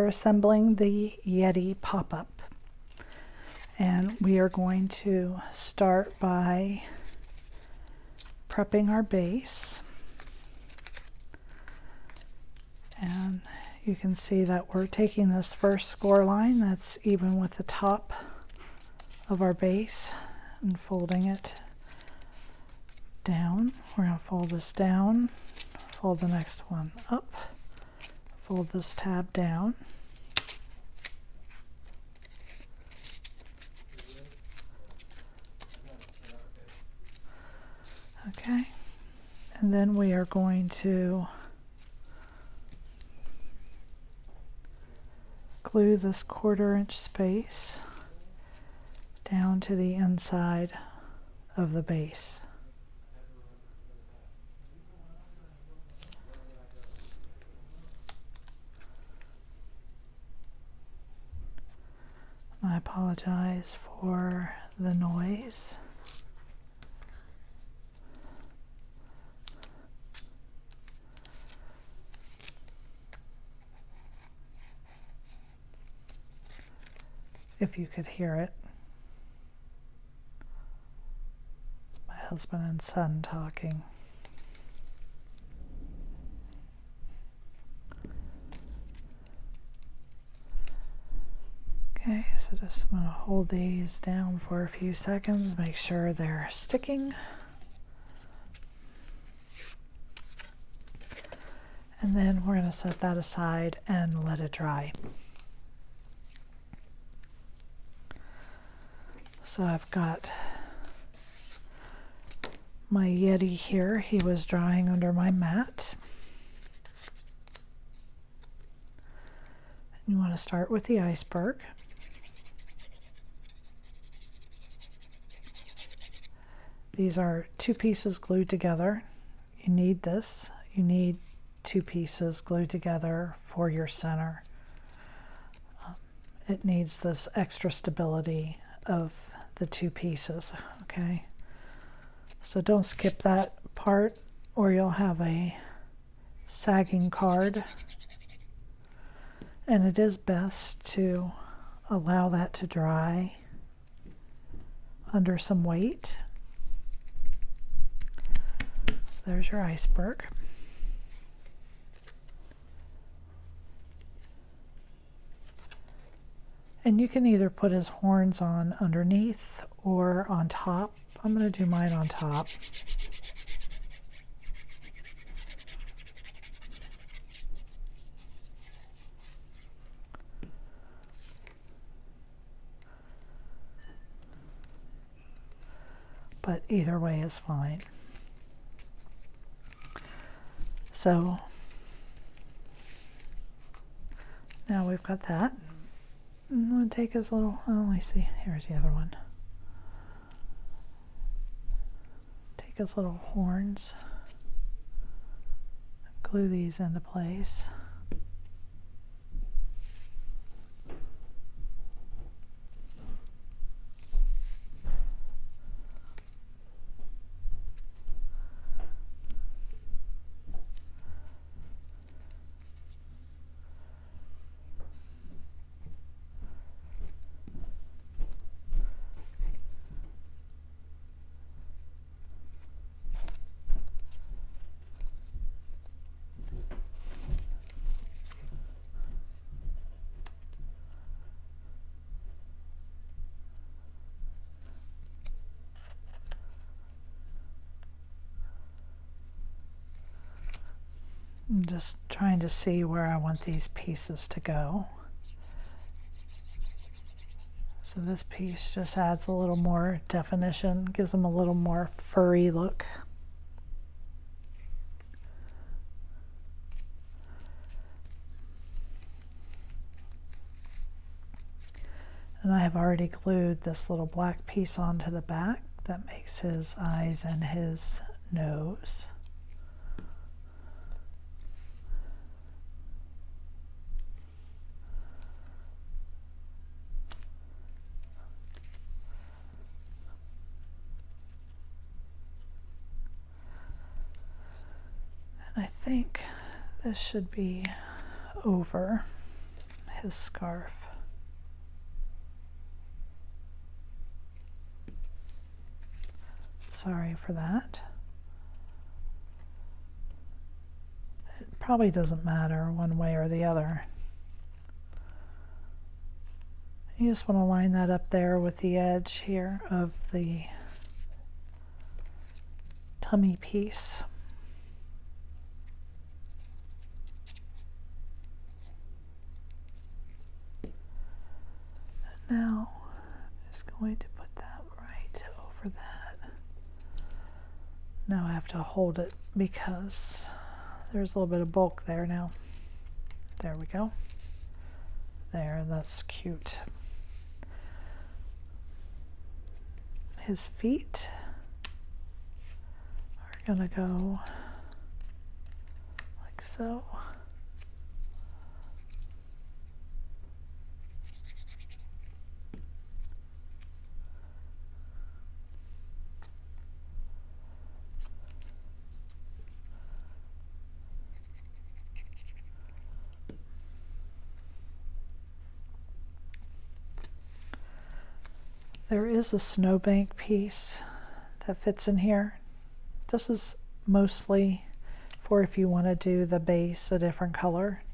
We're assembling the Yeti pop-up, and we are going to start by prepping our base. And you can see that we're taking this first score line that's even with the top of our base and folding it down. We're going to fold this down, fold the next one up, fold this tab down. Okay, and then we are going to glue this 1/4 inch space down to the inside of the base. I apologize for the noise. If you could hear it. It's my husband and son talking. Okay, so just I'm going to hold these down for a few seconds, make sure they're sticking. And then we're going to set that aside and let it dry. So I've got my Yeti here. He was drying under my mat. You want to start with the iceberg. These are 2 pieces glued together. You need this. You need 2 pieces glued together for your center. It needs this extra stability of the 2 pieces, okay? So don't skip that part or you'll have a sagging card. And it is best to allow that to dry under some weight. So there's your iceberg. And you can either put his horns on underneath or on top. I'm going to do mine on top. But either way is fine. So now we've got that. I'm going to take his little, oh, I see, here's the other one. Take his little horns, glue these into place. I'm just trying to see where I want these pieces to go. So this piece just adds a little more definition, gives them a little more furry look. And I have already glued this little black piece onto the back that makes his eyes and his nose. And I think this should be over his scarf. Sorry for that. It probably doesn't matter one way or the other. You just want to line that up there with the edge here of the tummy piece. And now I'm just going to put that right over that. Now I have to hold it because there's a little bit of bulk there now. There we go. There, that's cute. His feet are gonna go like so. There is a snowbank piece that fits in here. This is mostly for if you want to do the base a different color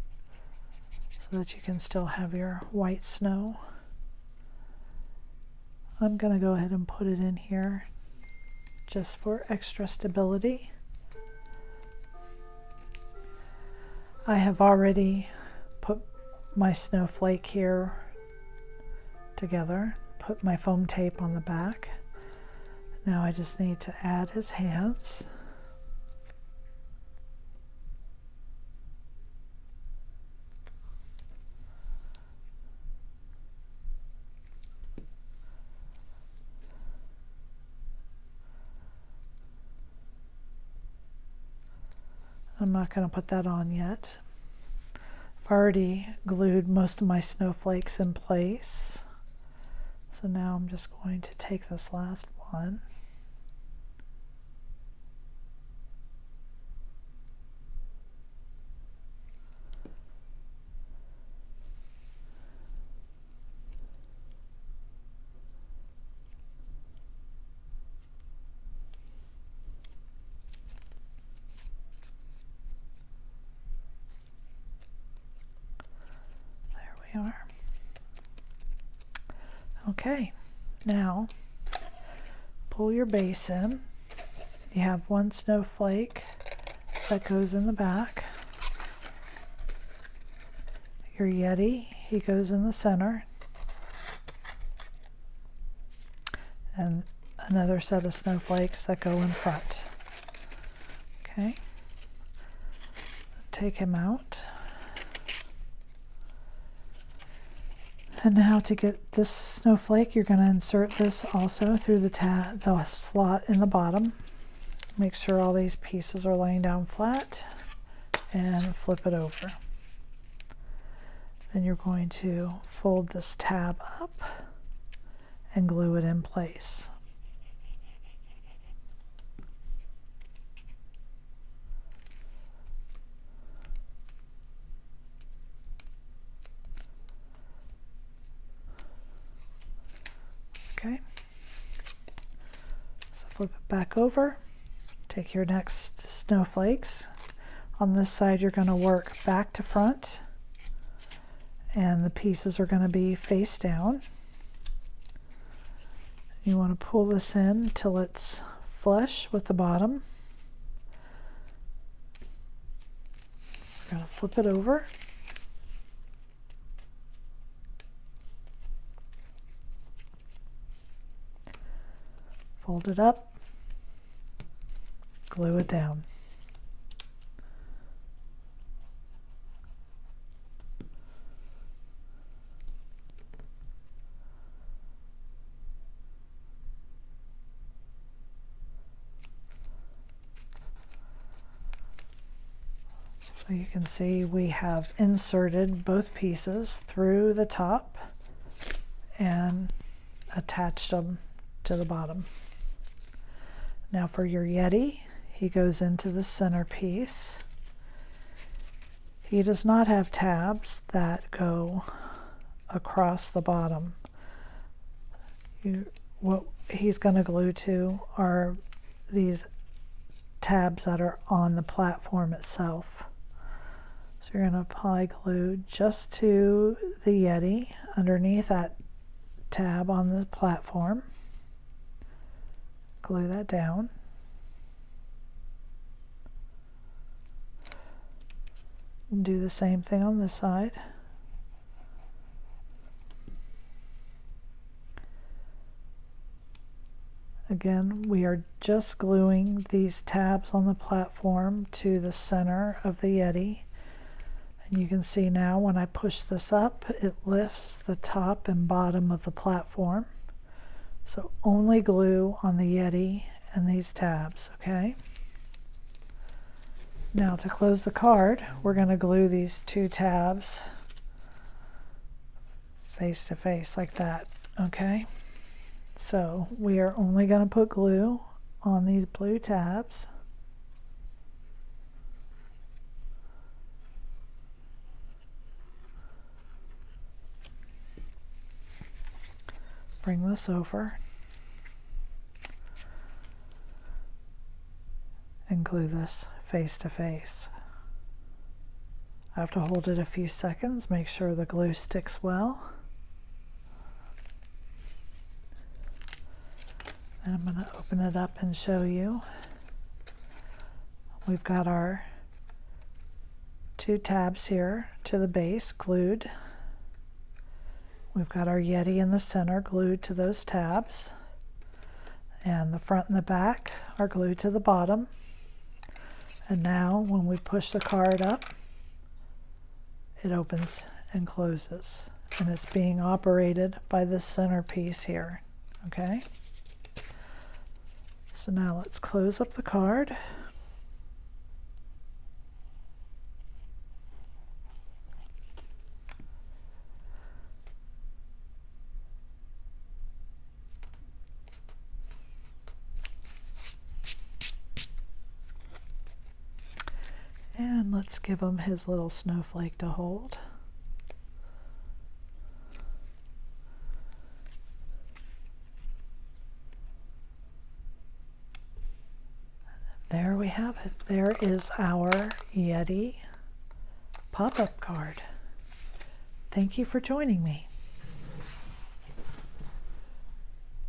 so that you can still have your white snow. I'm going to go ahead and put it in here just for extra stability. I have already put my snowflake here together. Put my foam tape on the back. Now I just need to add his hands. I'm not going to put that on yet. I've already glued most of my snowflakes in place. So now I'm just going to take this last one. There we are. Okay, now pull your base in. You have one snowflake that goes in the back. Your Yeti, he goes in the center. And another set of snowflakes that go in front. Okay, take him out. And now to get this snowflake, you're going to insert this also through the slot in the bottom. Make sure all these pieces are laying down flat and flip it over. Then you're going to fold this tab up and glue it in place. Okay, so flip it back over, take your next snowflakes. On this side you're going to work back to front and the pieces are going to be face down. You want to pull this in till it's flush with the bottom. We're going to flip it over. Fold it up, glue it down. So you can see we have inserted both pieces through the top and attached them to the bottom. Now for your Yeti, he goes into the center piece. He does not have tabs that go across the bottom. What he's going to glue to are these tabs that are on the platform itself. So you're going to apply glue just to the Yeti underneath that tab on the platform. Glue that down. And do the same thing on this side. Again, we are just gluing these tabs on the platform to the center of the Yeti. And you can see now when I push this up, it lifts the top and bottom of the platform. So only glue on the Yeti and these tabs, okay? Now to close the card, we're going to glue these two tabs face to face like that, okay? So we are only going to put glue on these blue tabs. Bring this over and glue this face to face. I have to hold it a few seconds, make sure the glue sticks well. And I'm going to open it up and show you. We've got our two tabs here to the base glued. We've got our Yeti in the center glued to those tabs. And the front and the back are glued to the bottom. And now when we push the card up, it opens and closes. And it's being operated by this center piece here, okay? So now let's close up the card. And let's give him his little snowflake to hold. There we have it. There is our Yeti pop-up card. Thank you for joining me.